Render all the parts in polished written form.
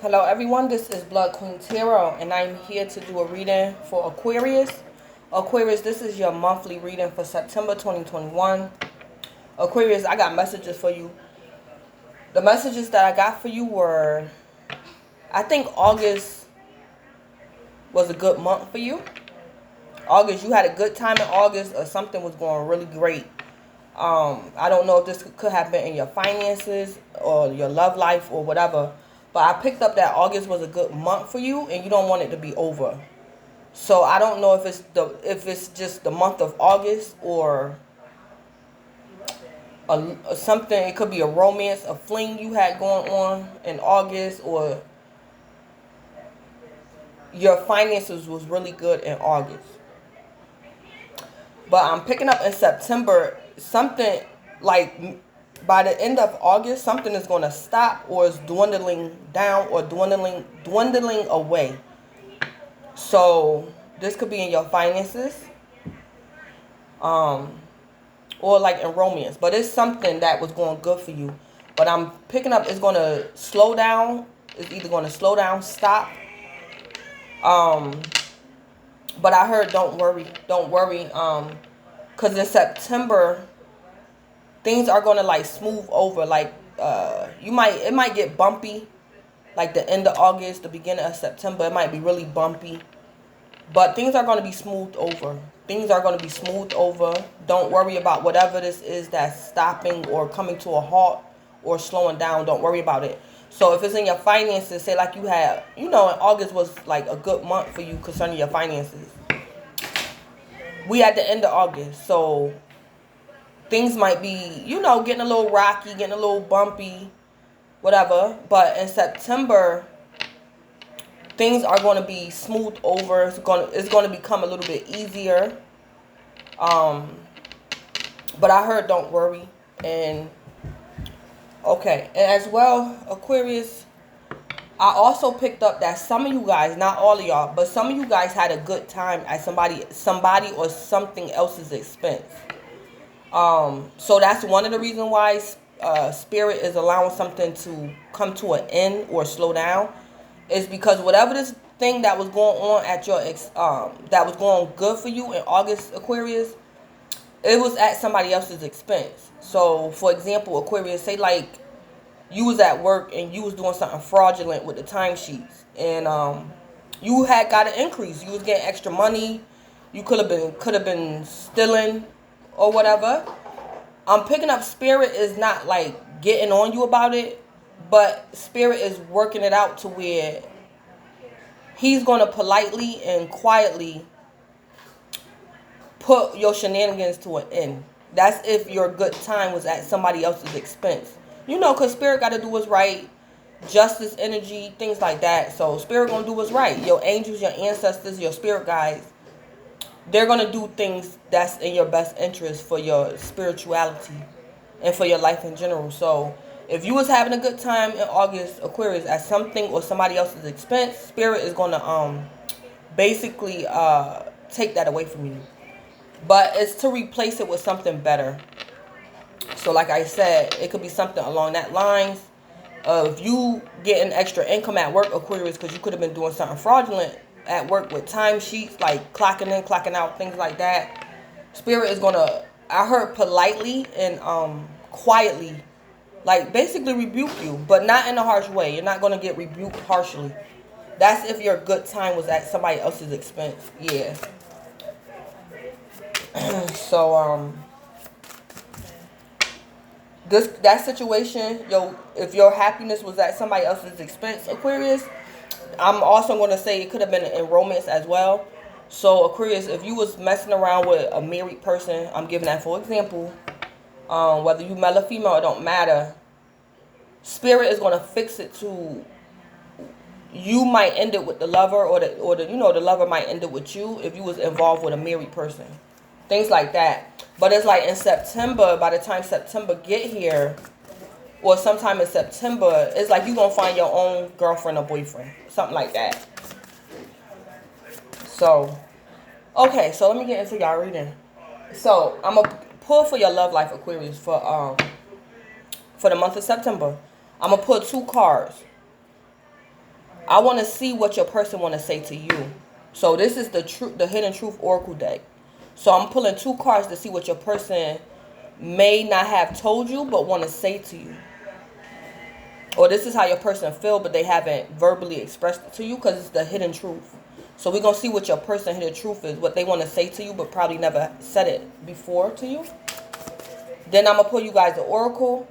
Hello everyone, this is Blood Queen Tarot and I'm here to do a reading for Aquarius. Aquarius, this is your monthly reading for September 2021. Aquarius, I got messages for you. The messages that I got for you were, I think August was a good month for you. August, you had a good time in August or something was going really great. I don't know if this could have been in your finances or your love life or whatever. But I picked up that August was a good month for you and you don't want it to be over. So I don't know if it's just the month of August or something. It could be a romance, a fling you had going on in August, or your finances was really good in August. But I'm picking up in September something like by the end of August, something is going to stop or is dwindling down or dwindling away. So this could be in your finances, or like in romance. But it's something that was going good for you. But I'm picking up it's going to slow down. It's either going to slow down, stop. But I heard don't worry. Because in September, things are going to like smooth over. Like it might get bumpy. Like the end of August, the beginning of September, it might be really bumpy. But things are going to be smoothed over. Things are going to be smoothed over. Don't worry about whatever this is that's stopping or coming to a halt or slowing down. Don't worry about it. So if it's in your finances, say like you had, in August was like a good month for you concerning your finances. We at the end of August. So things might be, getting a little rocky, getting a little bumpy, whatever. But in September, things are going to be smoothed over. It's going to become a little bit easier. But I heard don't worry. And okay, and as well, Aquarius, I also picked up that some of you guys, not all of y'all, but some of you guys had a good time at somebody or something else's expense. So that's one of the reasons why Spirit is allowing something to come to an end or slow down, is because whatever this thing that was going on at your that was going good for you in August, Aquarius, it was at somebody else's expense. So, for example, Aquarius, say like you was at work and you was doing something fraudulent with the timesheets, and you had got an increase. You was getting extra money. You could have been stealing or whatever. I'm picking up Spirit is not like getting on you about it, but Spirit is working it out to where he's going to politely and quietly put your shenanigans to an end. That's if your good time was at somebody else's expense. Because Spirit got to do what's right, justice, energy, things like that. So Spirit going to do what's right. Your angels, your ancestors, your spirit guides, they're going to do things that's in your best interest for your spirituality and for your life in general. So if you was having a good time in August, Aquarius, at something or somebody else's expense, Spirit is going to basically take that away from you. But it's to replace it with something better. So like I said, it could be something along that lines of you getting extra income at work, Aquarius, because you could have been doing something fraudulent at work with timesheets, like clocking in, clocking out, things like that. Spirit is going to, I heard politely and quietly, like basically rebuke you, but not in a harsh way. You're not going to get rebuked harshly. That's if your good time was at somebody else's expense. Yeah. So, that situation, if your happiness was at somebody else's expense, Aquarius, I'm also going to say it could have been in romance as well. So Aquarius, if you was messing around with a married person, I'm giving that for example, whether you male or female, it don't matter. Spirit is going to fix it to, you might end it with the lover, or the lover might end it with you if you was involved with a married person. Things like that. But it's like in September, by the time September get here, or sometime in September, it's like you're going to find your own girlfriend or boyfriend. Something like that. So, okay, so let me get into y'all reading. So, I'm going to pull for your love life, Aquarius, for the month of September. I'm going to pull 2 cards. I want to see what your person want to say to you. So this is the Hidden Truth Oracle deck. So I'm pulling 2 cards to see what your person may not have told you but want to say to you. Or this is how your person feel but they haven't verbally expressed it to you because it's the hidden truth. So we're going to see what your person hidden truth is. What they want to say to you but probably never said it before to you. Then I'm going to pull you guys the oracle.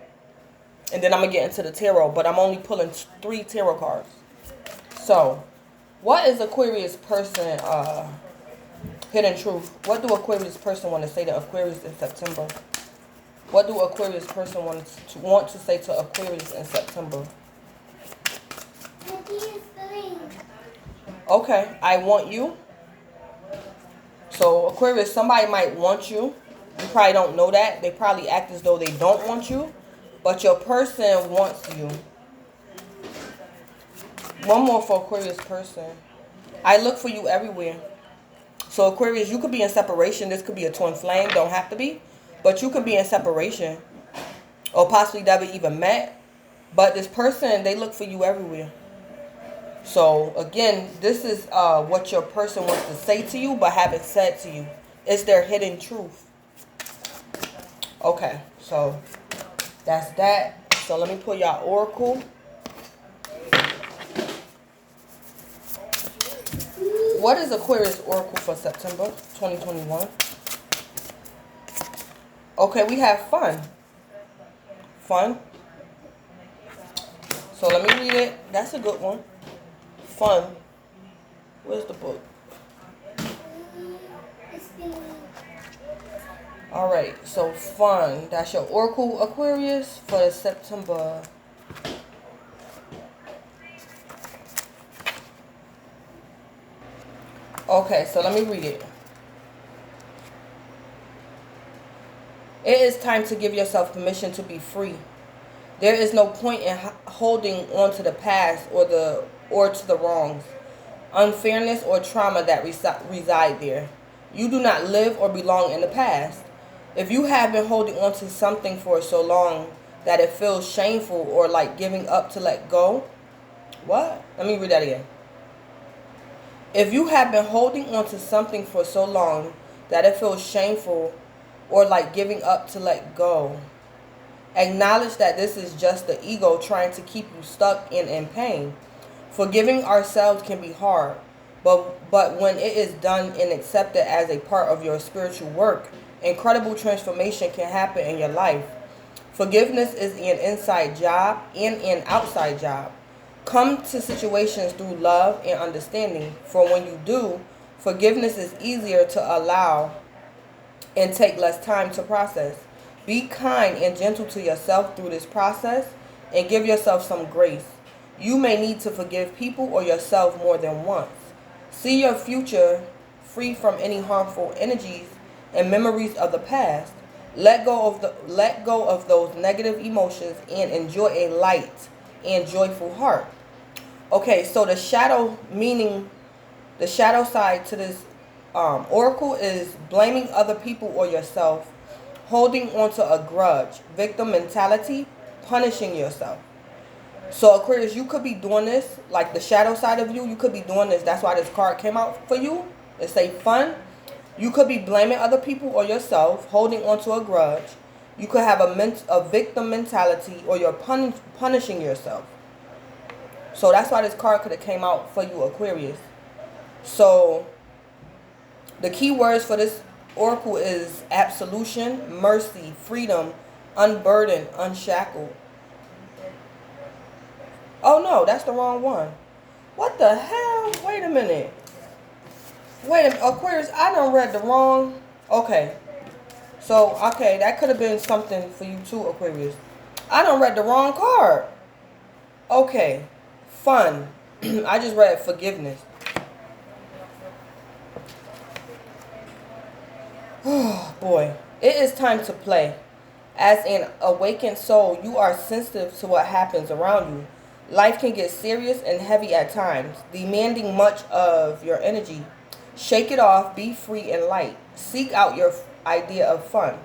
And then I'm going to get into the tarot. But I'm only pulling 3 tarot cards. So, what is Aquarius person hidden truth? What do Aquarius person want to say to Aquarius in September? What do Aquarius person want to say to Aquarius in September? Okay, I want you. So, Aquarius, somebody might want you. You probably don't know that. They probably act as though they don't want you. But your person wants you. One more for Aquarius person. I look for you everywhere. So Aquarius, you could be in separation. This could be a twin flame. Don't have to be. But you could be in separation. Or possibly never even met. But this person, they look for you everywhere. So again, this is what your person wants to say to you but haven't said to you. It's their hidden truth. Okay, so that's that. So let me pull y'all oracle. What is Aquarius oracle for September 2021? Okay, we have fun. Fun. So let me read it. That's a good one. Fun. Where's the book? Alright, so fun. That's your oracle, Aquarius, for September. Okay, so let me read it. It is time to give yourself permission to be free. There is no point in holding on to the past or to the wrongs, unfairness, or trauma that reside there. You do not live or belong in the past. If you have been holding on to something for so long that it feels shameful or like giving up to let go. What? Let me read that again. If you have been holding on to something for so long that it feels shameful or like giving up to let go, acknowledge that this is just the ego trying to keep you stuck and in pain. Forgiving ourselves can be hard, but when it is done and accepted as a part of your spiritual work, incredible transformation can happen in your life. Forgiveness is an inside job and an outside job. Come to situations through love and understanding, for when you do, forgiveness is easier to allow and take less time to process. Be kind and gentle to yourself through this process and give yourself some grace. You may need to forgive people or yourself more than once. See your future free from any harmful energies and memories of the past. Let go of those negative emotions and enjoy a light and joyful heart. Okay, so the shadow side to this oracle is blaming other people or yourself, holding on to a grudge, victim mentality, punishing yourself. So Aquarius, you could be doing this, like the shadow side of you, you could be doing this. That's why this card came out for you. It say fun. You could be blaming other people or yourself, holding on to a grudge. You could have a victim mentality, or you're punishing yourself. So that's why this card could have came out for you, Aquarius. So the key words for this oracle is absolution, mercy, freedom, unburdened, unshackled. Oh no, that's the wrong one. What the hell? Wait a minute. Aquarius, I done read the wrong. Okay. So, okay, that could have been something for you too, Aquarius. I done read the wrong card. Okay. Fun. I just read forgiveness. Oh, boy. It is time to play. As an awakened soul, you are sensitive to what happens around you. Life can get serious and heavy at times, demanding much of your energy. Shake it off, be free and light. Seek out your idea of fun.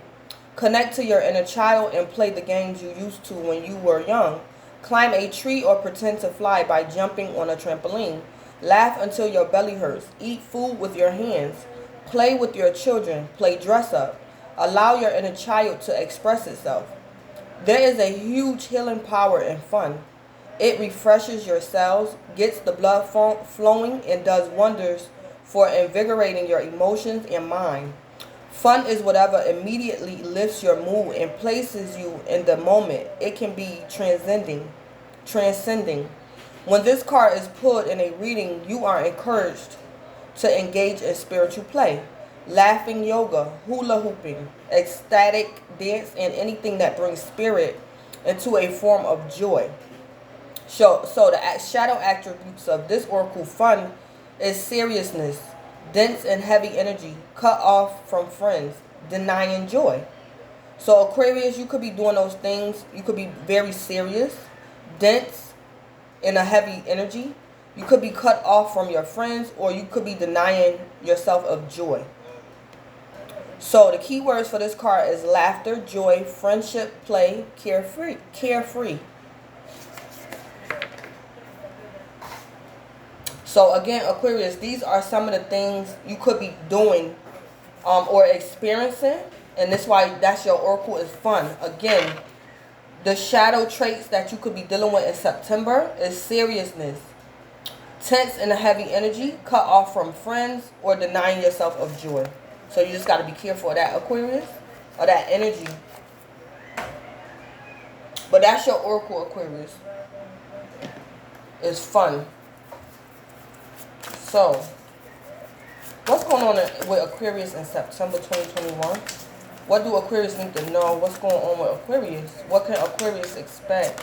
Connect to your inner child and play the games you used to when you were young. Climb a tree or pretend to fly by jumping on a trampoline. Laugh until your belly hurts. Eat food with your hands. Play with your children. Play dress up. Allow your inner child to express itself. There is a huge healing power in fun. It refreshes your cells, gets the blood flowing, and does wonders for invigorating your emotions and mind. Fun is whatever immediately lifts your mood and places you in the moment. It can be transcending. When this card is pulled in a reading, you are encouraged to engage in spiritual play, laughing yoga, hula hooping, ecstatic dance, and anything that brings spirit into a form of joy. So the shadow attributes of this oracle fun is seriousness, dense and heavy energy, cut off from friends, denying joy. So Aquarius, you could be doing those things. You could be very serious, dense, in a heavy energy. You could be cut off from your friends, or you could be denying yourself of joy. So the key words for this card is laughter, joy, friendship, play, carefree. So again, Aquarius, these are some of the things you could be doing or experiencing. And that's why that's your oracle is fun. Again, the shadow traits that you could be dealing with in September is seriousness, tense and a heavy energy, cut off from friends, or denying yourself of joy. So you just got to be careful of that, Aquarius, or that energy. But that's your oracle, Aquarius. It's fun. So, what's going on with Aquarius in September 2021? What do Aquarius need to know? What's going on with Aquarius? What can Aquarius expect?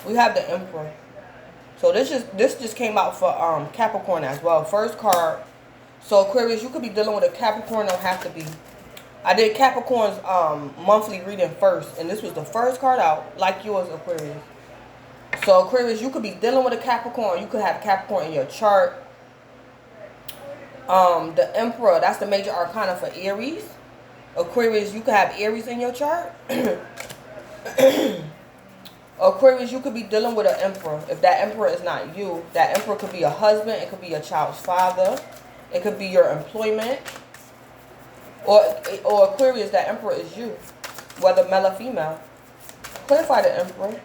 We have the Emperor. So this just came out for Capricorn as well. First card. So Aquarius, you could be dealing with a Capricorn. Don't have to be. I did Capricorn's monthly reading first, and this was the first card out, like yours, Aquarius. So Aquarius, you could be dealing with a Capricorn. You could have Capricorn in your chart. The Emperor, that's the major arcana for Aries. Aquarius, you could have Aries in your chart. Aquarius, you could be dealing with an Emperor. If that Emperor is not you, that Emperor could be a husband. It could be your child's father. It could be your employment. Or Aquarius, that Emperor is you, whether male or female. Clarify the Emperor.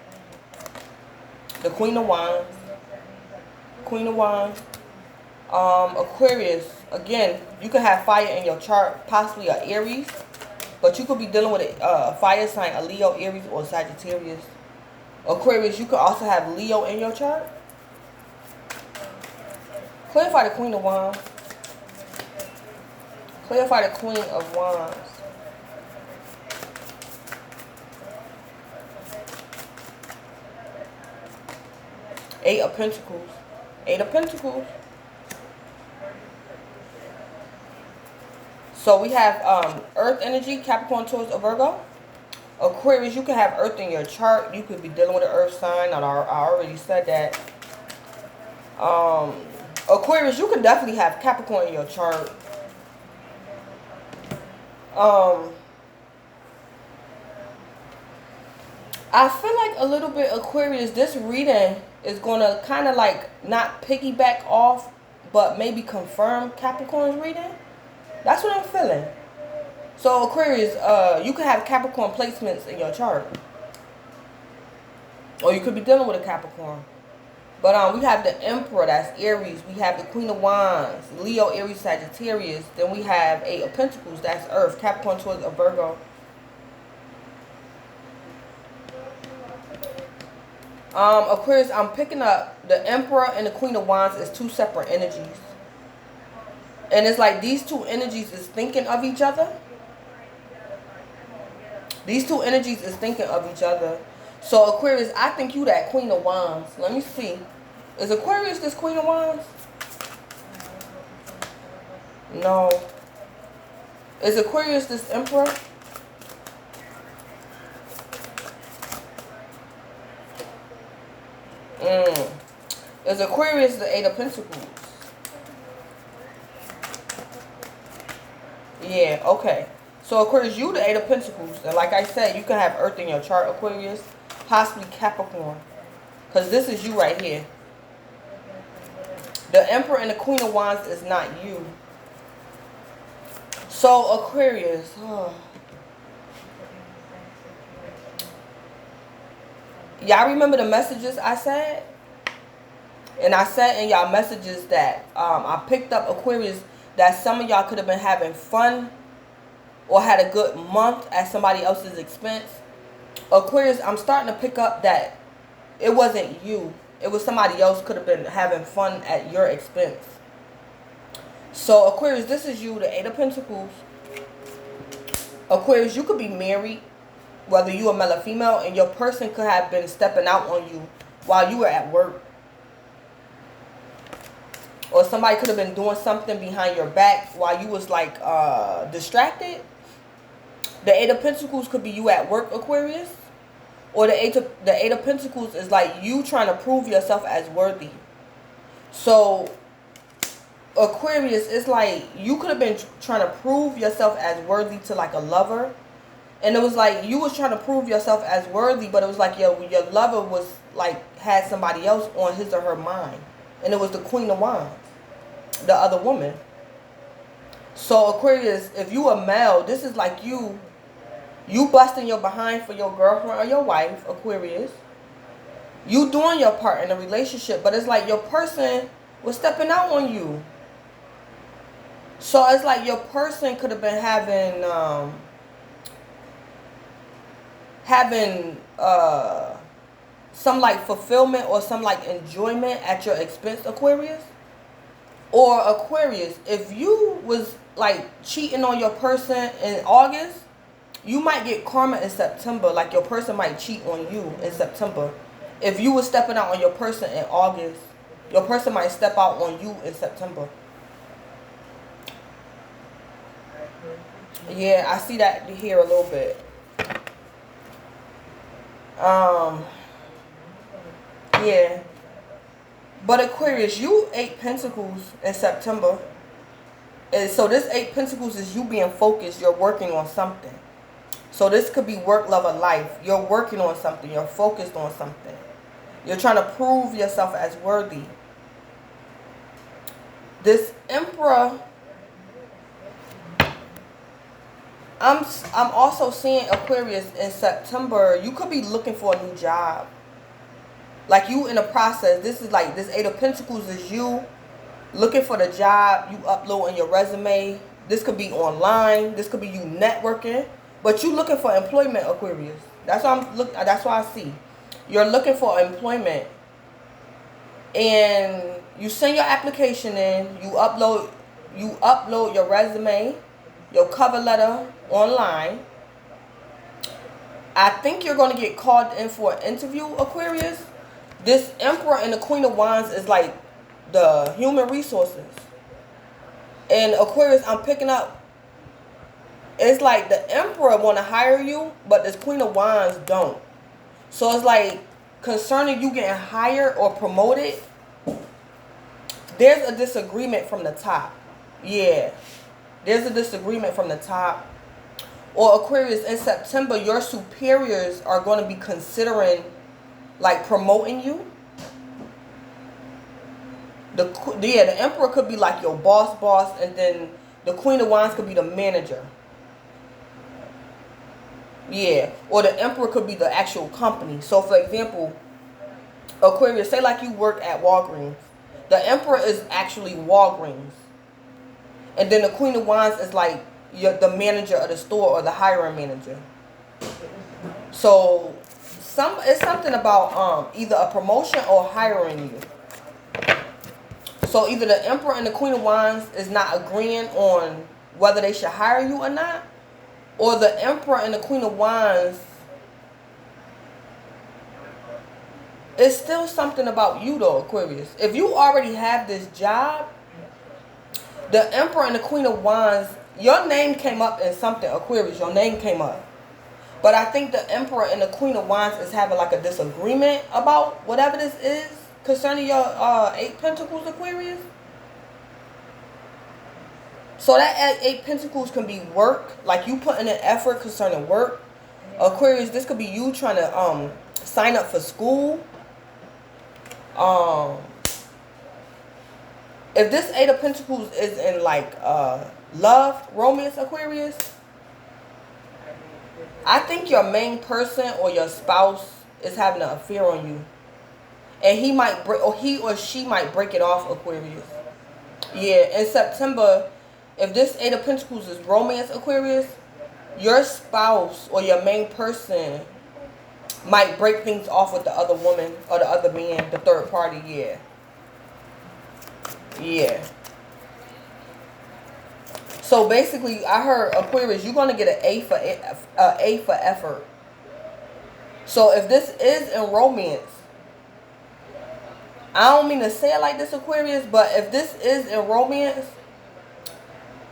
The Queen of Wands. Queen of Wands. Aquarius, again, you could have fire in your chart, possibly an Aries, but you could be dealing with a fire sign, a Leo, Aries, or Sagittarius. Aquarius, you could also have Leo in your chart. Clarify the Queen of Wands. Clarify the Queen of Wands. Eight of Pentacles. Eight of Pentacles. So we have Earth energy, Capricorn, Taurus, or Virgo. Aquarius, you can have Earth in your chart. You could be dealing with an Earth sign. I already said that. Aquarius, you can definitely have Capricorn in your chart. I feel like a little bit, Aquarius, this reading is going to kind of like not piggyback off, but maybe confirm Capricorn's reading. That's what I'm feeling. So Aquarius, you could have Capricorn placements in your chart. Or you could be dealing with a Capricorn. But we have the Emperor, that's Aries. We have the Queen of Wands, Leo, Aries, Sagittarius. Then we have Eight of Pentacles, that's Earth, Capricorn, Taurus, or Virgo. Aquarius, I'm picking up the Emperor and the Queen of Wands as two separate energies. And it's like these two energies is thinking of each other. These two energies is thinking of each other. So Aquarius, I think you that Queen of Wands. Let me see. Is Aquarius this Queen of Wands? No. Is Aquarius this Emperor? Is Aquarius the Eight of Pentacles? Yeah, okay. So Aquarius, you the Eight of Pentacles. And like I said, you can have Earth in your chart, Aquarius. Possibly Capricorn. Because this is you right here. The Emperor and the Queen of Wands is not you. So, Aquarius. Y'all remember the messages I said? And I said in y'all messages that I picked up, Aquarius, that some of y'all could have been having fun or had a good month at somebody else's expense. Aquarius, I'm starting to pick up that it wasn't you. It was somebody else could have been having fun at your expense. So, Aquarius, this is you, the Eight of Pentacles. Aquarius, you could be married, whether you are male or female, and your person could have been stepping out on you while you were at work. Or somebody could have been doing something behind your back while you was like distracted. The Eight of Pentacles could be you at work, Aquarius. Or the Eight of Pentacles is like you trying to prove yourself as worthy. So, Aquarius, it's like you could have been trying to prove yourself as worthy to like a lover. And it was like you was trying to prove yourself as worthy, but it was like your lover was like had somebody else on his or her mind. And it was the Queen of Wands, the other woman. So, Aquarius, if you a male, this is like you busting your behind for your girlfriend or your wife, Aquarius. You doing your part in a relationship, but it's like your person was stepping out on you. So it's like your person could have been having some like fulfillment or some like enjoyment at your expense, Aquarius. Or Aquarius, if you was like cheating on your person in August, you might get karma in September. Like your person might cheat on you in September. If you were stepping out on your person in August, your person might step out on you in September. Yeah, I see that here a little bit. Yeah. But Aquarius, you 8 Pentacles in September. And so this 8 Pentacles is you being focused. You're working on something. So this could be work, love, or life. You're working on something. You're focused on something. You're trying to prove yourself as worthy. This Emperor, I'm also seeing, Aquarius, in September, you could be looking for a new job. Like you in a process. This is like, this 8 of Pentacles is you looking for the job. You uploading your resume. This could be online. This could be you networking. But you looking for employment, Aquarius. That's what that's what I see. You're looking for employment. And you send your application in. You upload your resume, your cover letter online. I think you're going to get called in for an interview, Aquarius. This Emperor and the Queen of Wands is like the human resources. And Aquarius, I'm picking up, it's like the Emperor want to hire you, but this Queen of Wands don't. So it's like concerning you getting hired or promoted, there's a disagreement from the top. Yeah. There's a disagreement from the top. Or Aquarius, in September, your superiors are going to be considering like promoting you. The Emperor could be like your boss, and then the Queen of Wands could be the manager. Yeah. Or the Emperor could be the actual company. So, for example, Aquarius, say like you work at Walgreens. The Emperor is actually Walgreens. And then the Queen of Wands is like the manager of the store or the hiring manager. So, it's something about either a promotion or hiring you. So either the Emperor and the Queen of Wands is not agreeing on whether they should hire you or not, or the Emperor and the Queen of Wands, it's still something about you though, Aquarius. If you already have this job, the Emperor and the Queen of Wands, your name came up in something, Aquarius. Your name came up. But I think the Emperor and the Queen of Wands is having like a disagreement about whatever this is concerning your 8 Pentacles, Aquarius. So that 8 Pentacles can be work, like you putting in effort concerning work. Aquarius, this could be you trying to sign up for school. Um, if this Eight of Pentacles is in like love, romance, Aquarius, I think your main person or your spouse is having an affair on you. And he might break, or he or she might break it off, Aquarius. Yeah, in September, if this Eight of Pentacles is romance, Aquarius, your spouse or your main person might break things off with the other woman or the other man, the third party. Yeah. Yeah. So basically, I heard, Aquarius, you're gonna get an A for effort. So if this is in romance, I don't mean to say it like this, Aquarius, but if this is in romance,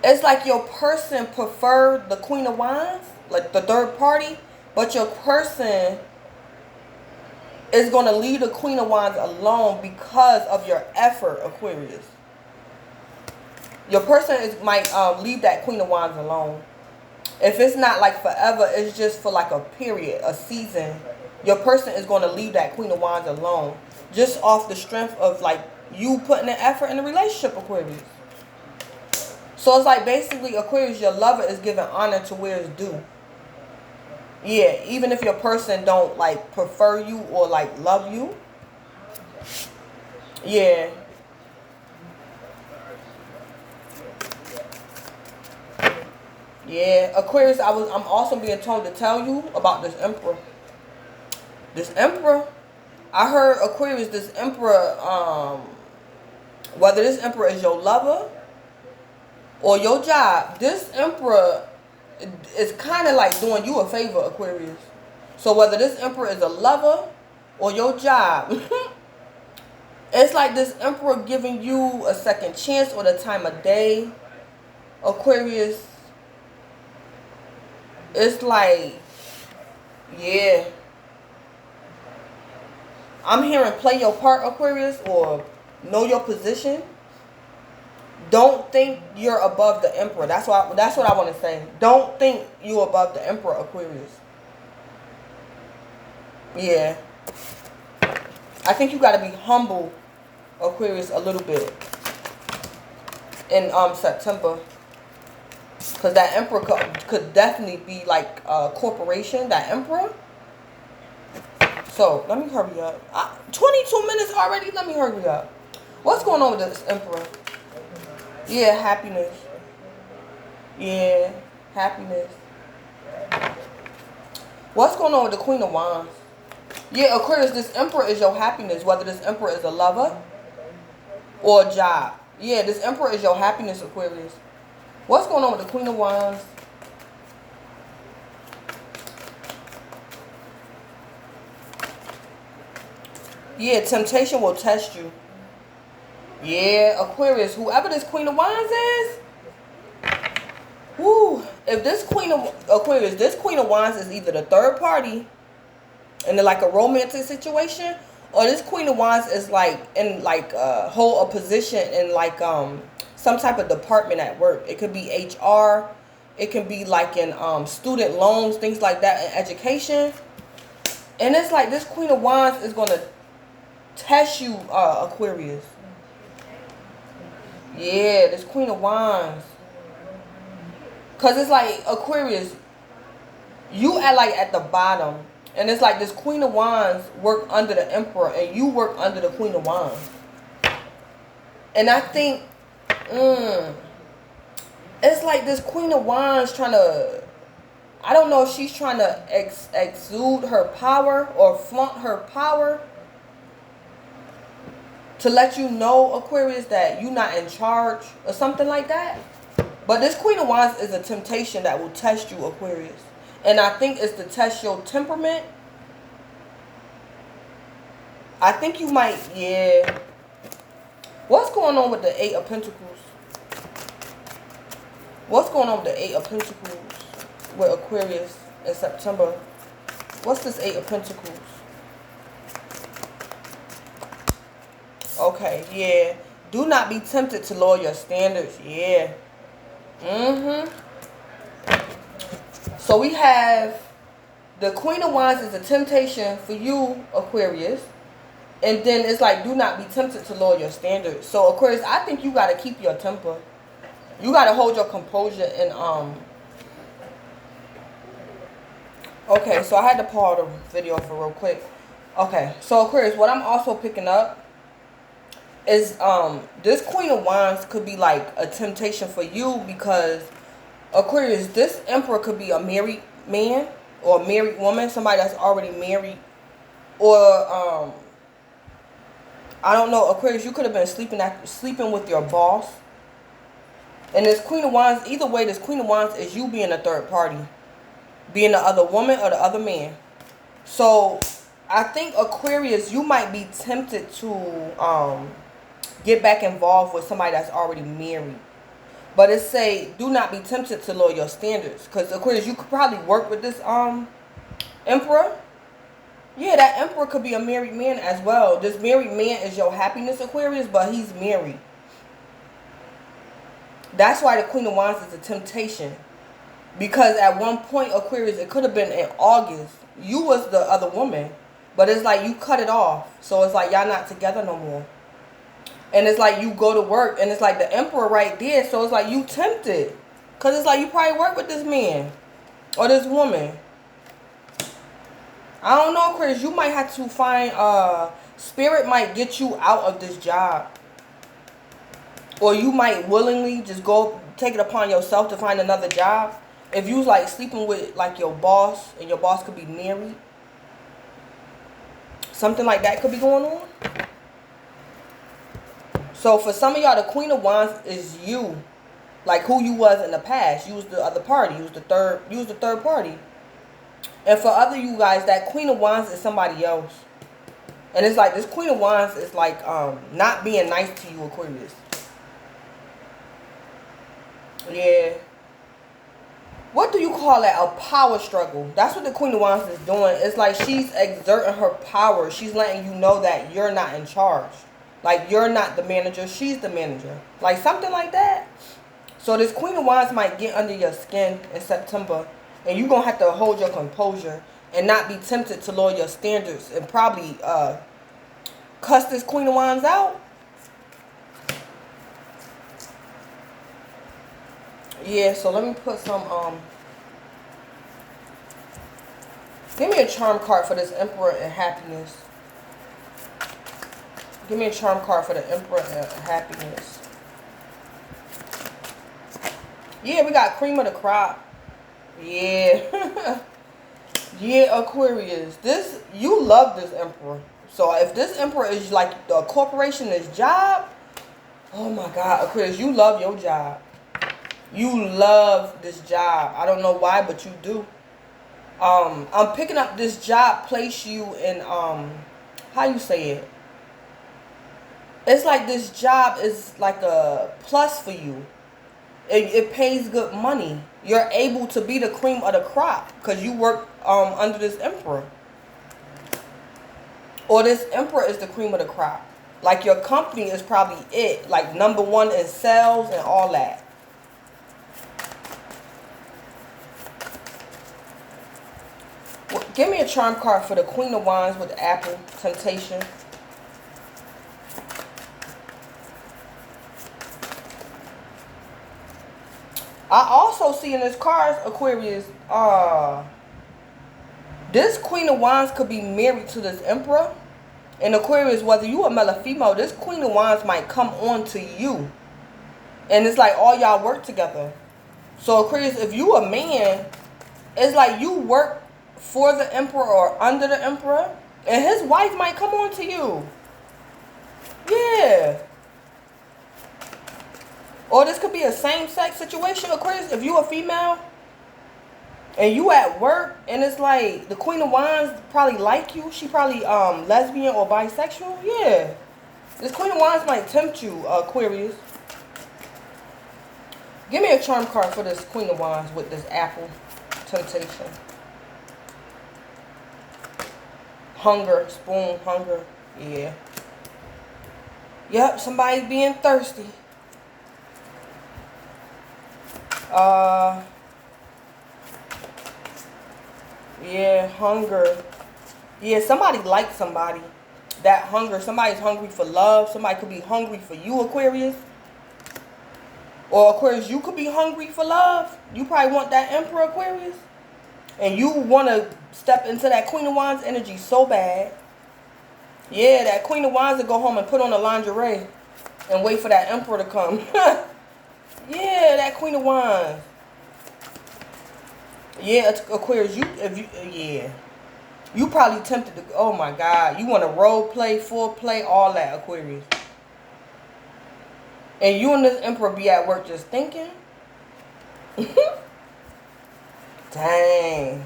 it's like your person preferred the Queen of Wands, like the third party, but your person is going to leave the Queen of Wands alone because of your effort, Aquarius. Your person might leave that Queen of Wands alone. If it's not like forever, it's just for like a period, a season. Your person is going to leave that Queen of Wands alone. Just off the strength of like you putting an effort in the relationship, Aquarius. So it's like basically, Aquarius, your lover is giving honor to where it's due. Yeah, even if your person don't like prefer you or like love you. Yeah. Yeah, Aquarius, I'm also being told to tell you about this Emperor. This Emperor, I heard, Aquarius, this Emperor, whether this Emperor is your lover or your job, this Emperor is kind of like doing you a favor, Aquarius. So whether this Emperor is a lover or your job, it's like this Emperor giving you a second chance or the time of day, Aquarius. It's like, yeah. I'm hearing play your part, Aquarius, or know your position. Don't think you're above the Emperor. That's what I want to say. Don't think you're above the Emperor, Aquarius. Yeah. I think you got to be humble, Aquarius, a little bit in September. Because that Emperor could definitely be like a corporation, that Emperor. So, let me hurry up. 22 minutes already? Let me hurry up. What's going on with this Emperor? Yeah, happiness. Yeah, happiness. What's going on with the Queen of Wands? Yeah, Aquarius, this Emperor is your happiness. Whether this Emperor is a lover or a job. Yeah, this Emperor is your happiness, Aquarius. What's going on with the Queen of Wands? Yeah, temptation will test you. Yeah, Aquarius, whoever this Queen of Wands is, whoo, if this Queen of Aquarius, this Queen of Wands is either the third party in like a romantic situation, or this Queen of Wands is like in like hold a position in like some type of department at work. It could be HR, it can be like in student loans, things like that, in education. And it's like this Queen of Wands is gonna test you, Aquarius. Yeah, this Queen of Wands. Because it's like, Aquarius, you are like at the bottom. And it's like this Queen of Wands work under the Emperor and you work under the Queen of Wands. And I think, it's like this Queen of Wands trying to, I don't know if she's trying to exude her power or flaunt her power. To let you know, Aquarius, that you're not in charge or something like that. But this Queen of Wands is a temptation that will test you, Aquarius. And I think it's to test your temperament. I think you might, yeah. What's going on with the Eight of Pentacles? What's going on with the Eight of Pentacles with Aquarius in September? What's this Eight of Pentacles? Okay, yeah. Do not be tempted to lower your standards. Yeah. So we have the Queen of Wands is a temptation for you, Aquarius. And then it's like, do not be tempted to lower your standards. So Aquarius, I think you gotta keep your temper. You gotta hold your composure and okay, so I had to pause the video for real quick. Okay, so Aquarius, what I'm also picking up is this Queen of Wands could be like a temptation for you, because Aquarius, this Emperor could be a married man or a married woman, somebody that's already married, or I don't know, Aquarius, you could have been sleeping with your boss. And this Queen of Wands, either way, this Queen of Wands is you being a third party, being the other woman or the other man. So I think Aquarius, you might be tempted to get back involved with somebody that's already married. But it say, do not be tempted to lower your standards. Because Aquarius, you could probably work with this Emperor. Yeah, that Emperor could be a married man as well. This married man is your happiness, Aquarius, but he's married. That's why the Queen of Wands is a temptation. Because at one point, Aquarius, it could have been in August. You was the other woman. But it's like you cut it off. So it's like y'all not together no more. And it's like you go to work and it's like the Emperor right there. So it's like you tempted. Because it's like you probably work with this man or this woman. I don't know, Aquarius. You might have to find, Spirit might get you out of this job. Or you might willingly just go take it upon yourself to find another job. If you was like sleeping with like your boss and your boss could be married. Something like that could be going on. So for some of y'all, the Queen of Wands is you. Like who you was in the past. You was the other party. You was the third party. And for other you guys, that Queen of Wands is somebody else. And it's like this Queen of Wands is like not being nice to you, Aquarius. Yeah. What do you call that? A power struggle. That's what the Queen of Wands is doing. It's like she's exerting her power. She's letting you know that you're not in charge. Like you're not the manager. She's the manager. Like something like that. So this Queen of Wands might get under your skin in September. And you're going to have to hold your composure and not be tempted to lower your standards and probably cuss this Queen of Wands out. Yeah, so let me put some, give me a charm card for this Emperor and Happiness. Give me a charm card for the Emperor and Happiness. Yeah, we got cream of the crop. Yeah. Yeah, Aquarius. You love this Emperor. So if this Emperor is like the corporation, this job, oh my God, Aquarius, you love your job. You love this job. I don't know why, but you do. I'm picking up this job place you in, how you say it? It's like this job is like a plus for you. It pays good money. You're able to be the cream of the crop because you work under this Emperor. Or this Emperor is the cream of the crop. Like your company is probably it. Like #1 in sales and all that. Well, give me a charm card for the Queen of Wands with the Apple. Temptation. I also see in this card, Aquarius, this Queen of Wands could be married to this Emperor. And Aquarius, whether you a male or female, this Queen of Wands might come on to you. And it's like all y'all work together. So Aquarius, if you a man, it's like you work for the Emperor or under the Emperor. And his wife might come on to you. Yeah. Or this could be a same-sex situation, Aquarius. If you a female and you at work and it's like the Queen of Wands probably like you. She probably lesbian or bisexual. Yeah. This Queen of Wands might tempt you, Aquarius. Give me a charm card for this Queen of Wands with this Apple. Temptation. Hunger. Spoon. Hunger. Yeah. Yep. Somebody's being thirsty. Yeah, hunger. Yeah, somebody likes somebody. that hunger. Somebody's hungry for love. Somebody could be hungry for you, Aquarius. Or Aquarius, you could be hungry for love. You probably want that Emperor, Aquarius. And you want to step into that Queen of Wands energy so bad. Yeah, that Queen of Wands to go home and put on the lingerie and wait for that Emperor to come. Yeah, that Queen of Wands. Yeah, Aquarius, you probably tempted to, oh my God, you want to role play, full play, all that, Aquarius. And you and this Emperor be at work just thinking. Dang.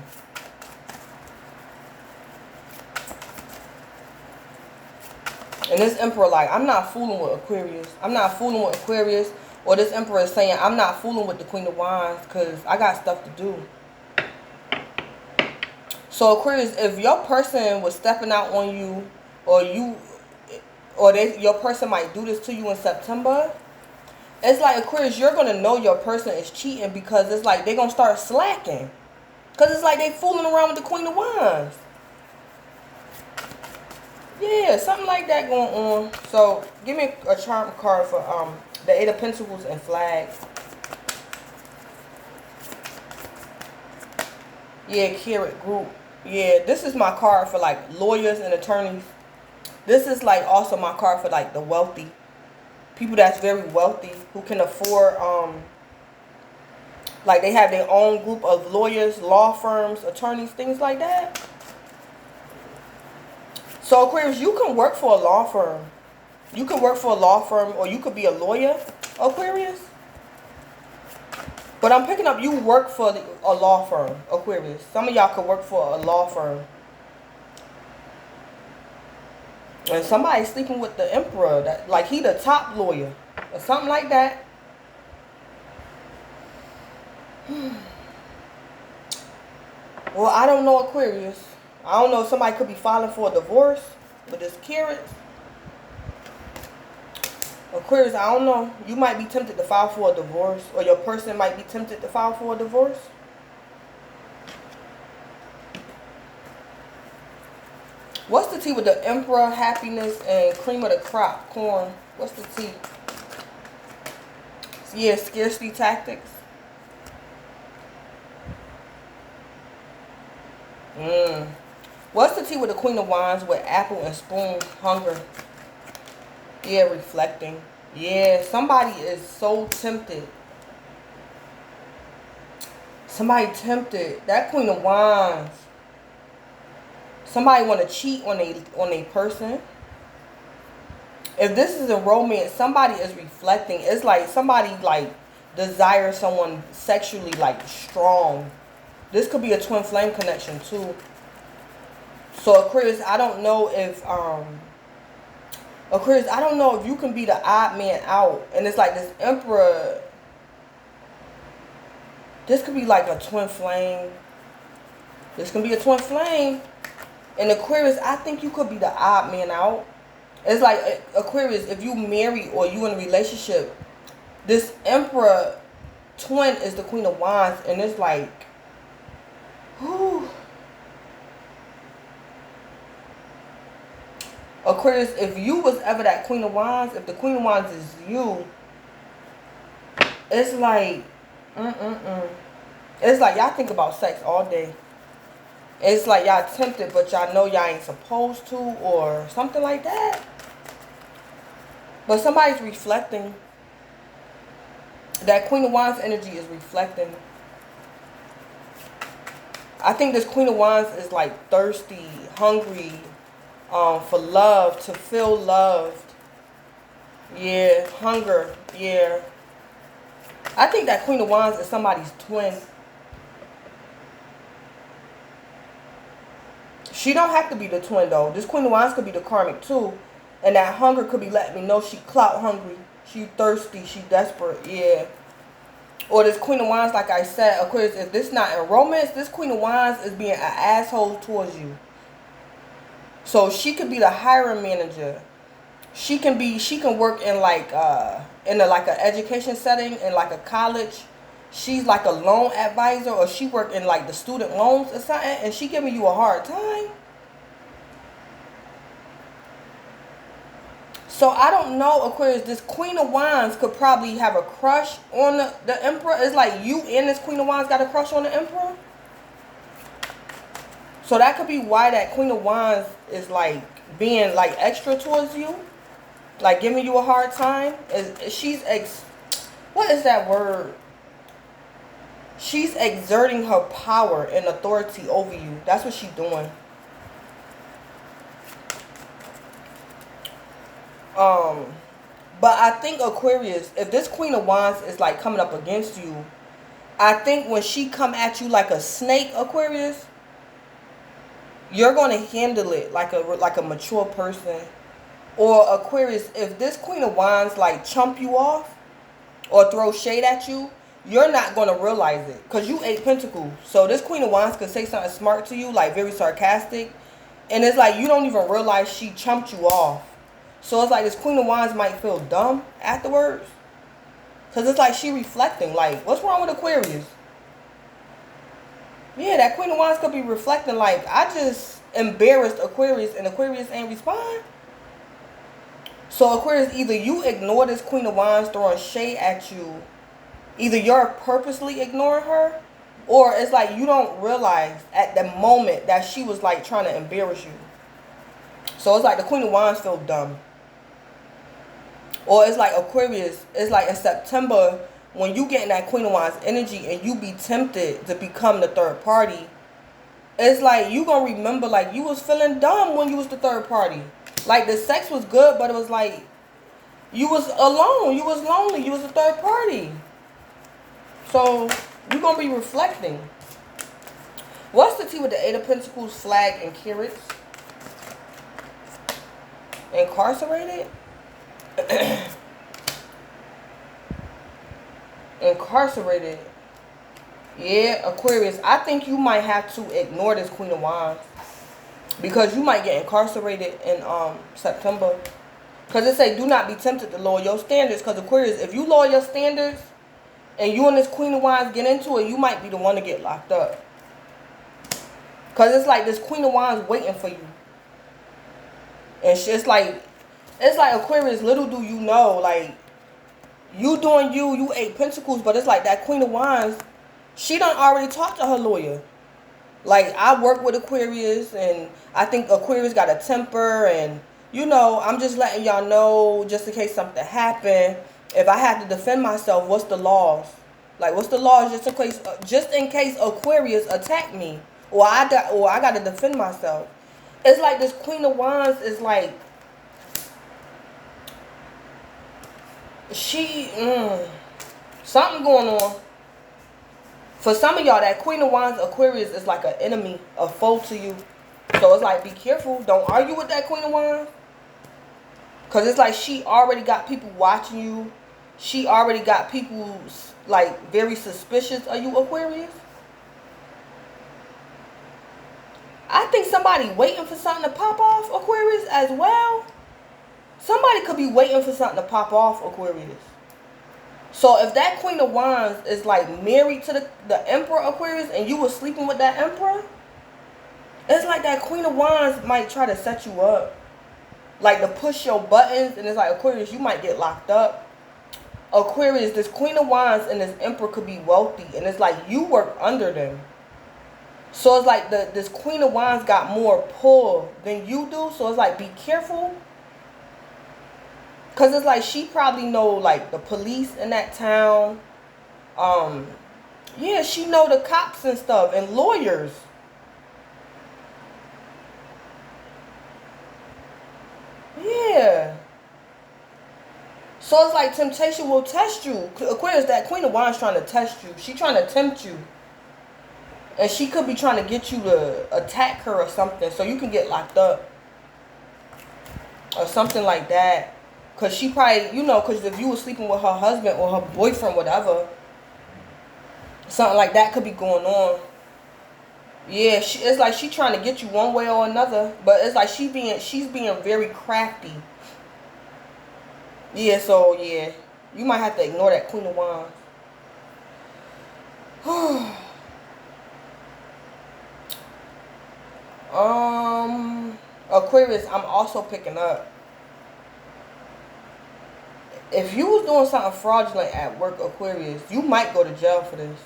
And this Emperor like, I'm not fooling with Aquarius. I'm not fooling with Aquarius. Or this Emperor is saying, I'm not fooling with the Queen of Wands because I got stuff to do. So Aquarius, if your person was stepping out on you, or your person might do this to you in September, it's like, Aquarius, you're going to know your person is cheating because it's like they're going to start slacking. Because it's like they fooling around with the Queen of Wands. Yeah, something like that going on. So give me a charm card for the Eight of Pentacles and flags. Yeah, Carrot Group. Yeah, this is my card for like lawyers and attorneys. This is like also my card for like the wealthy. People that's very wealthy who can afford, like they have their own group of lawyers, law firms, attorneys, things like that. So Aquarius, you can work for a law firm. You can work for a law firm, or you could be a lawyer, Aquarius. But I'm picking up you work for a law firm, Aquarius. Some of y'all could work for a law firm. And somebody's sleeping with the Emperor, that like he the top lawyer or something like that. Well, I don't know, Aquarius. I don't know if somebody could be filing for a divorce with this Carrot. Aquarius, I don't know. You might be tempted to file for a divorce, or your person might be tempted to file for a divorce. What's the tea with the Emperor, happiness, and cream of the crop, corn? What's the tea? Yeah, scarcity tactics. What's the tea with the Queen of Wands with apple and spoon, hunger? Yeah, reflecting. Yeah, somebody is so tempted. Somebody tempted. That Queen of Wands. Somebody want to cheat on a person. If this is a romance, somebody is reflecting. It's like somebody like desires someone sexually like strong. This could be a twin flame connection too. So Aquarius, I don't know if Aquarius, I don't know if you can be the odd man out. And it's like this Emperor. This could be like a twin flame. This can be a twin flame. And Aquarius, I think you could be the odd man out. It's like Aquarius, if you marry or you in a relationship, this Emperor twin is the Queen of Wands, and it's like, whew. Aquarius, if you was ever that Queen of Wands, if the Queen of Wands is you, it's like, It's like y'all think about sex all day. It's like y'all tempted, but y'all know y'all ain't supposed to, or something like that. But somebody's reflecting. That Queen of Wands energy is reflecting. I think this Queen of Wands is like thirsty, hungry, for love, to feel loved. Yeah, hunger. Yeah. I think that Queen of Wands is somebody's twin. She don't have to be the twin though. This Queen of Wands could be the karmic too. And that hunger could be letting me know she clout hungry. She thirsty. She desperate. Yeah. Or this Queen of Wands, like I said, Aquarius, if this not in romance, this Queen of Wands is being an asshole towards you. So she could be the hiring manager. She can work in like an education setting, in like a college. She's like a loan advisor, or she work in like the student loans or something, and she giving you a hard time. So I don't know, Aquarius. This Queen of Wands could probably have a crush on the Emperor. It's like you and this Queen of Wands got a crush on the Emperor. So that could be why that Queen of Wands is like being like extra towards you, like giving you a hard time. What is that word? She's exerting her power and authority over you. That's what she's doing. But I think, Aquarius, if this Queen of Wands is like coming up against you, I think when she come at you like a snake, Aquarius, you're going to handle it like a mature person. Or Aquarius, if this Queen of Wands like chump you off or throw shade at you, you're not going to realize it because you 8 Pentacles. So this Queen of Wands could say something smart to you, like very sarcastic, and it's like you don't even realize she chumped you off. So it's like this Queen of Wands might feel dumb afterwards. Because it's like she reflecting. Like, what's wrong with Aquarius? Yeah, that Queen of Wands could be reflecting like, I just embarrassed Aquarius and Aquarius ain't respond. So Aquarius, either you ignore this Queen of Wands throwing shade at you. Either you're purposely ignoring her. Or it's like you don't realize at the moment that she was like trying to embarrass you. So it's like the Queen of Wands feel dumb. Or it's like Aquarius, it's like in September, when you get in that Queen of Wands energy and you be tempted to become the third party, it's like you gonna remember like you was feeling dumb when you was the third party. Like the sex was good, but it was like you was alone, you was lonely, you was the third party. So you're gonna be reflecting. What's the T with the 8 of Pentacles, flag, and carrots? Incarcerated? Incarcerated. Yeah, Aquarius, I think you might have to ignore this Queen of Wands because you might get incarcerated in September. Because it say do not be tempted to lower your standards. Because Aquarius, if you lower your standards and you and this Queen of Wands get into it, you might be the one to get locked up. Because it's like this Queen of Wands waiting for you. And it's like Aquarius, little do you know, like, you doing you 8 Pentacles, but it's like that Queen of Wands, she done already talked to her lawyer. Like, I work with Aquarius, and I think Aquarius got a temper, and, you know, I'm just letting y'all know, just in case something happened, if I had to defend myself, what's the laws? Like, what's the laws just in case Aquarius attacked me, or I got to defend myself. It's like this Queen of Wands is like, something going on. For some of y'all, that Queen of Wands Aquarius is like an enemy, a foe to you. So it's like, be careful. Don't argue with that Queen of Wands. Because it's like she already got people watching you. She already got people like very suspicious of you, Aquarius. I think somebody waiting for something to pop off, Aquarius, as well. Somebody could be waiting for something to pop off, Aquarius. So if that Queen of Wands is like married to the Emperor, Aquarius, and you were sleeping with that Emperor, it's like that Queen of Wands might try to set you up. Like to push your buttons, and it's like, Aquarius, you might get locked up. Aquarius, this Queen of Wands and this Emperor could be wealthy, and it's like you work under them. So it's like this Queen of Wands got more pull than you do. So it's like, be careful. Because it's like she probably know like the police in that town. Yeah, she know the cops and stuff and lawyers. Yeah. So it's like temptation will test you. Aquarius, that Queen of Wands trying to test you. She trying to tempt you. And she could be trying to get you to attack her or something so you can get locked up. Or something like that. Because she probably, you know, because if you were sleeping with her husband or her boyfriend, whatever, something like that could be going on. Yeah, it's like she trying to get you one way or another. But it's like she's being very crafty. Yeah, so yeah. You might have to ignore that Queen of Wands. Aquarius, I'm also picking up If you was doing something fraudulent at work, Aquarius, you might go to jail for this.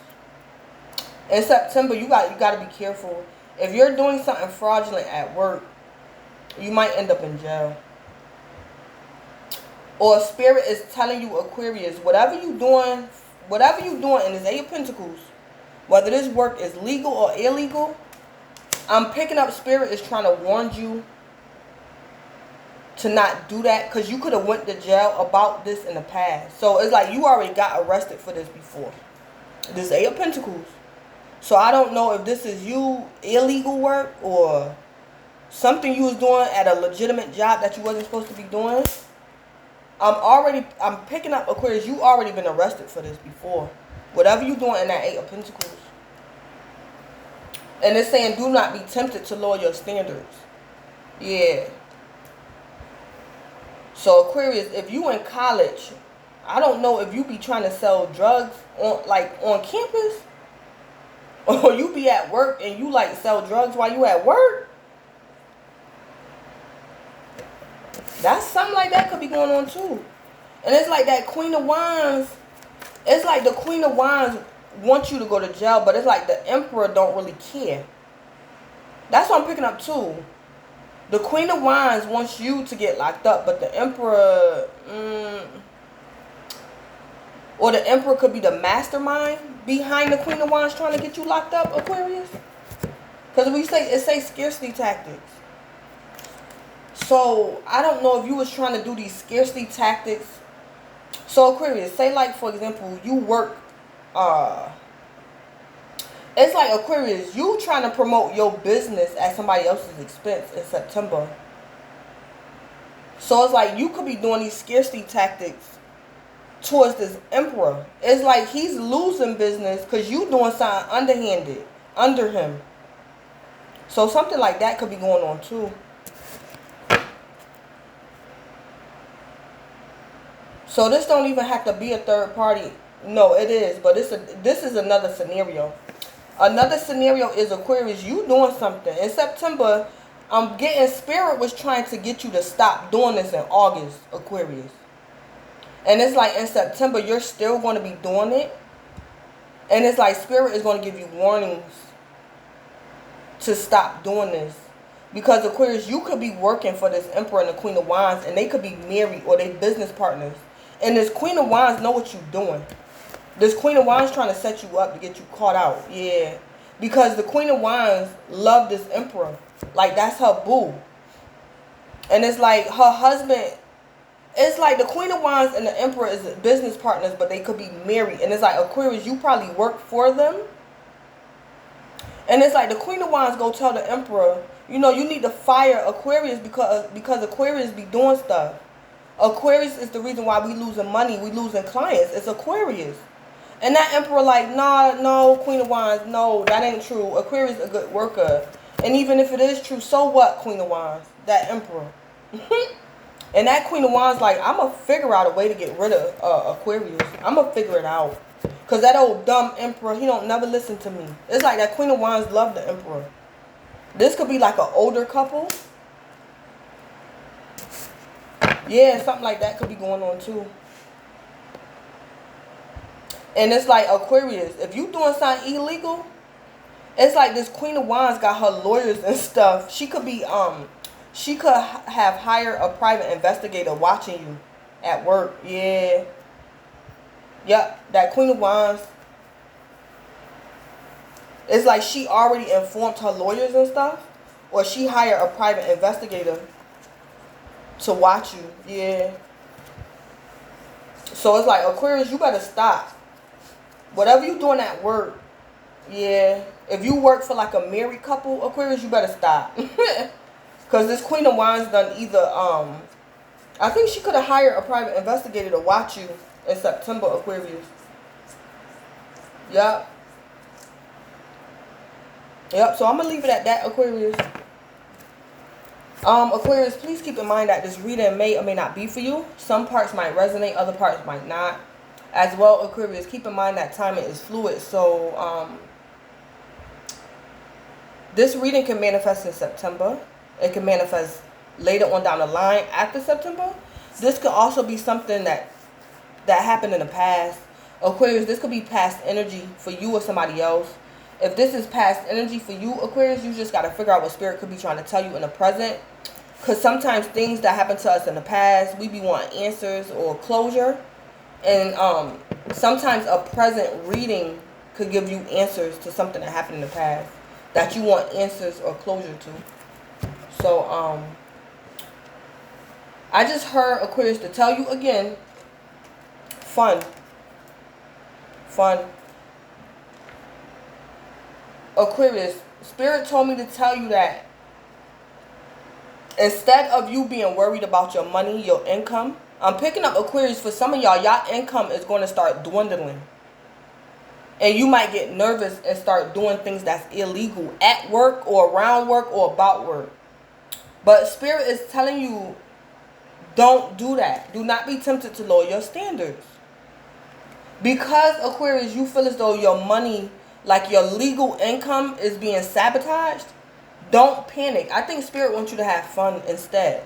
In September, you got to be careful. If you're doing something fraudulent at work, you might end up in jail. Or Spirit is telling you, Aquarius, whatever you doing in this Eight of Pentacles, whether this work is legal or illegal, I'm picking up Spirit is trying to warn you to not do that, because you could have went to jail about this in the past. So it's like you already got arrested for this before. This Eight of Pentacles. So I don't know if this is you illegal work or something you was doing at a legitimate job that you wasn't supposed to be doing. I'm picking up, Aquarius, you already been arrested for this before. Whatever you doing in that Eight of Pentacles. And it's saying do not be tempted to lower your standards. Yeah. So Aquarius, if you in college, I don't know if you be trying to sell drugs on campus. Or you be at work and you like sell drugs while you at work. That's something like that could be going on too. And it's like that Queen of Wands. It's like the Queen of Wands wants you to go to jail, but it's like the Emperor don't really care. That's what I'm picking up too. The Queen of Wands wants you to get locked up, but the Emperor, or the Emperor could be the mastermind behind the Queen of Wands trying to get you locked up, Aquarius. Because it say scarcity tactics. So I don't know if you was trying to do these scarcity tactics. So Aquarius, say like for example, you work, it's like Aquarius, you trying to promote your business at somebody else's expense in September. So it's like you could be doing these scarcity tactics towards this Emperor. It's like he's losing business because you doing something underhanded under him. So something like that could be going on too. So this don't even have to be a third party. No, it is. But this is another scenario. Another scenario is Aquarius, you doing something. In September, I'm getting Spirit was trying to get you to stop doing this in August, Aquarius. And it's like in September, you're still going to be doing it. And it's like Spirit is going to give you warnings to stop doing this. Because Aquarius, you could be working for this Emperor and the Queen of Wands, and they could be married or they business partners. And this Queen of Wands know what you're doing. This Queen of Wands trying to set you up to get you caught out. Yeah. Because the Queen of Wands love this Emperor. Like, that's her boo. And it's like her husband. It's like the Queen of Wands and the Emperor is business partners, but they could be married. And it's like, Aquarius, you probably work for them. And it's like the Queen of Wands go tell the Emperor, you know, you need to fire Aquarius because Aquarius be doing stuff. Aquarius is the reason why we losing money, we losing clients. It's Aquarius. And that Emperor like, nah, no, Queen of Wands, no, that ain't true. Aquarius is a good worker. And even if it is true, so what, Queen of Wands? That Emperor. And that Queen of Wands like, I'm going to figure out a way to get rid of Aquarius. I'm going to figure it out. Because that old dumb Emperor, he don't never listen to me. It's like that Queen of Wands love the Emperor. This could be like an older couple. Yeah, something like that could be going on too. And it's like Aquarius, if you doing something illegal, it's like this Queen of Wands got her lawyers and stuff. She could be she could have hired a private investigator watching you at work. Yeah. Yep, that Queen of Wands. It's like she already informed her lawyers and stuff, or she hired a private investigator to watch you. Yeah. So it's like, Aquarius, you better stop. Whatever you doing at work, yeah. If you work for like a married couple, Aquarius, you better stop. Because this Queen of Wands done either, I think she could have hired a private investigator to watch you in September, Aquarius. Yep. Yep, so I'm going to leave it at that, Aquarius. Aquarius, please keep in mind that this reading may or may not be for you. Some parts might resonate, other parts might not. As well, Aquarius, keep in mind that timing is fluid. So, this reading can manifest in September. It can manifest later on down the line after September. This could also be something that that happened in the past. Aquarius, this could be past energy for you or somebody else. If this is past energy for you, Aquarius, you just got to figure out what spirit could be trying to tell you in the present. Because sometimes things that happened to us in the past, we be wanting answers or closure. And sometimes a present reading could give you answers to something that happened in the past that you want answers or closure to. So, I just heard, Aquarius, to tell you again, fun. Fun. Aquarius, Spirit told me to tell you that instead of you being worried about your money, your income, I'm picking up, Aquarius, for some of y'all, y'all income is going to start dwindling. And you might get nervous and start doing things that's illegal at work or around work or about work. But Spirit is telling you, don't do that. Do not be tempted to lower your standards. Because, Aquarius, you feel as though your money, like your legal income, is being sabotaged, don't panic. I think Spirit wants you to have fun instead.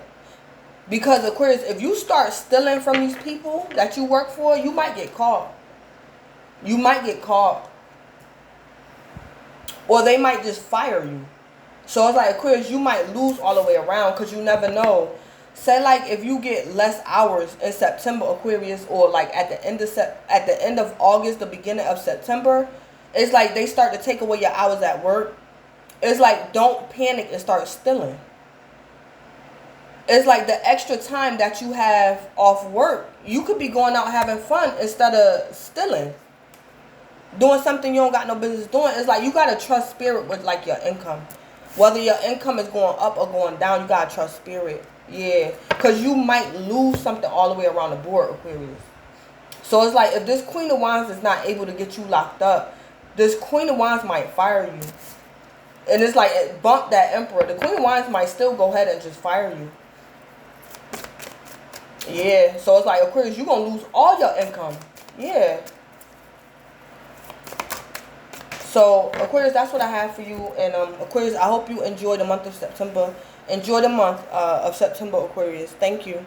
Because, Aquarius, if you start stealing from these people that you work for, you might get caught. You might get caught. Or they might just fire you. So it's like, Aquarius, you might lose all the way around because you never know. Say like if you get less hours in September, Aquarius, or like at the end of August, the beginning of September, it's like they start to take away your hours at work. It's like, don't panic and start stealing. It's like the extra time that you have off work, you could be going out having fun instead of stealing. Doing something you don't got no business doing. It's like you got to trust Spirit with like your income. Whether your income is going up or going down, you got to trust Spirit. Yeah, because you might lose something all the way around the board, Aquarius. So it's like if this Queen of Wands is not able to get you locked up, this Queen of Wands might fire you. And it's like it bumped that Emperor. The Queen of Wands might still go ahead and just fire you. Yeah, so it's like, Aquarius, you're going to lose all your income. Yeah. So, Aquarius, that's what I have for you. And, Aquarius, I hope you enjoy the month of September. Enjoy the month of September, Aquarius. Thank you.